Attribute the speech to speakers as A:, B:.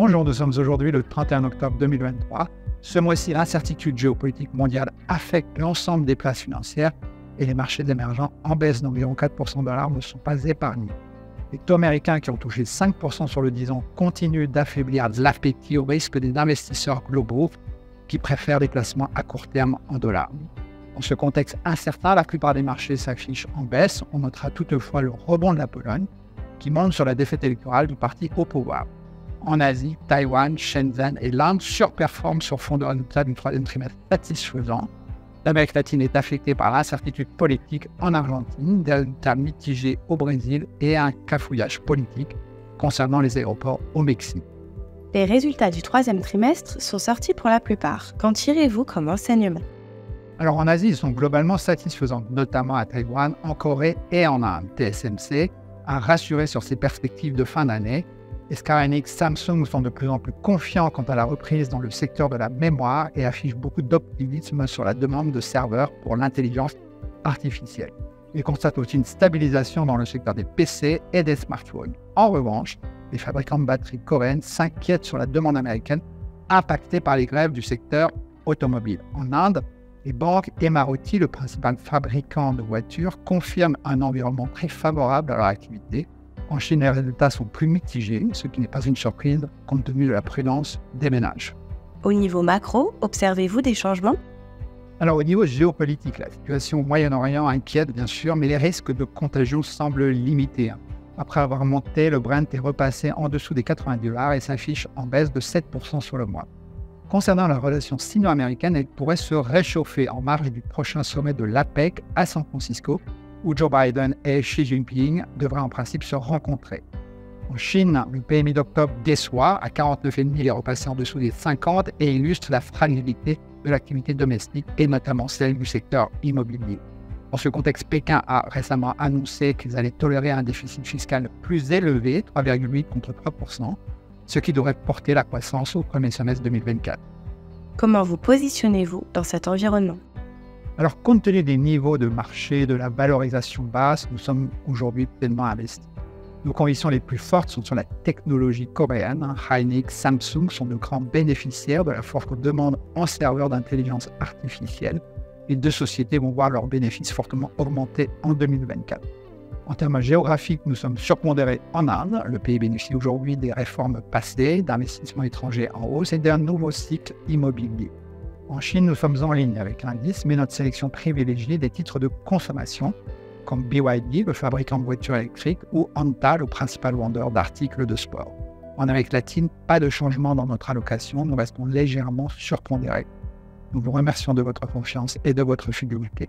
A: Bonjour, nous sommes aujourd'hui le 31 octobre 2023. Ce mois-ci, l'incertitude géopolitique mondiale affecte l'ensemble des places financières et les marchés émergents en baisse d'environ 4% $ ne sont pas épargnés. Les taux américains qui ont touché 5% sur le 10 ans continuent d'affaiblir l'appétit au risque des investisseurs globaux qui préfèrent des placements à court terme en dollars. Dans ce contexte incertain, la plupart des marchés s'affichent en baisse. On notera toutefois le rebond de la Pologne qui monte sur la défaite électorale du parti au pouvoir. En Asie, Taïwan, Shenzhen et l'Inde surperforment sur fond de résultats du troisième trimestre satisfaisant. L'Amérique latine est affectée par l'incertitude politique en Argentine, des résultats mitigés au Brésil et un cafouillage politique concernant les aéroports au Mexique.
B: Les résultats du troisième trimestre sont sortis pour la plupart. Qu'en tirez-vous comme enseignement ?
A: Alors en Asie, ils sont globalement satisfaisants, notamment à Taïwan, en Corée et en Inde. TSMC a rassuré sur ses perspectives de fin d'année. Et Square Enix, Samsung sont de plus en plus confiants quant à la reprise dans le secteur de la mémoire et affichent beaucoup d'optimisme sur la demande de serveurs pour l'intelligence artificielle. Ils constatent aussi une stabilisation dans le secteur des PC et des smartphones. En revanche, les fabricants de batteries coréennes s'inquiètent sur la demande américaine impactée par les grèves du secteur automobile. En Inde, les banques et Maruti, le principal fabricant de voitures, confirment un environnement très favorable à leur activité. En Chine, les résultats sont plus mitigés, ce qui n'est pas une surprise compte tenu de la prudence des ménages.
B: Au niveau macro, observez-vous des changements ?
A: Alors au niveau géopolitique, la situation au Moyen-Orient inquiète bien sûr, mais les risques de contagion semblent limités. Après avoir monté, le Brent est repassé en dessous des $90 et s'affiche en baisse de 7% sur le mois. Concernant la relation sino-américaine, elle pourrait se réchauffer en marge du prochain sommet de l'APEC à San Francisco, où Joe Biden et Xi Jinping devraient en principe se rencontrer. En Chine, le PMI d'octobre déçoit, à 49,5, il est repassé en dessous des 50 et illustre la fragilité de l'activité domestique et notamment celle du secteur immobilier. Dans ce contexte, Pékin a récemment annoncé qu'ils allaient tolérer un déficit fiscal plus élevé, 3,8 contre 3%, ce qui devrait porter la croissance au premier semestre 2024.
B: Comment vous positionnez-vous dans cet environnement ?
A: Alors, compte tenu des niveaux de marché, de la valorisation basse, nous sommes aujourd'hui pleinement investis. Nos convictions les plus fortes sont sur la technologie coréenne. Hynix, Samsung sont de grands bénéficiaires de la forte demande en serveurs d'intelligence artificielle. Les deux sociétés vont voir leurs bénéfices fortement augmenter en 2024. En termes géographiques, nous sommes surpondérés en Inde. Le pays bénéficie aujourd'hui des réformes passées, d'investissements étrangers en hausse et d'un nouveau cycle immobilier. En Chine, nous sommes en ligne avec l'indice, mais notre sélection privilégie des titres de consommation, comme BYD, le fabricant de voitures électriques, ou Anta, le principal vendeur d'articles de sport. En Amérique latine, pas de changement dans notre allocation, nous restons légèrement surpondérés. Nous vous remercions de votre confiance et de votre fidélité.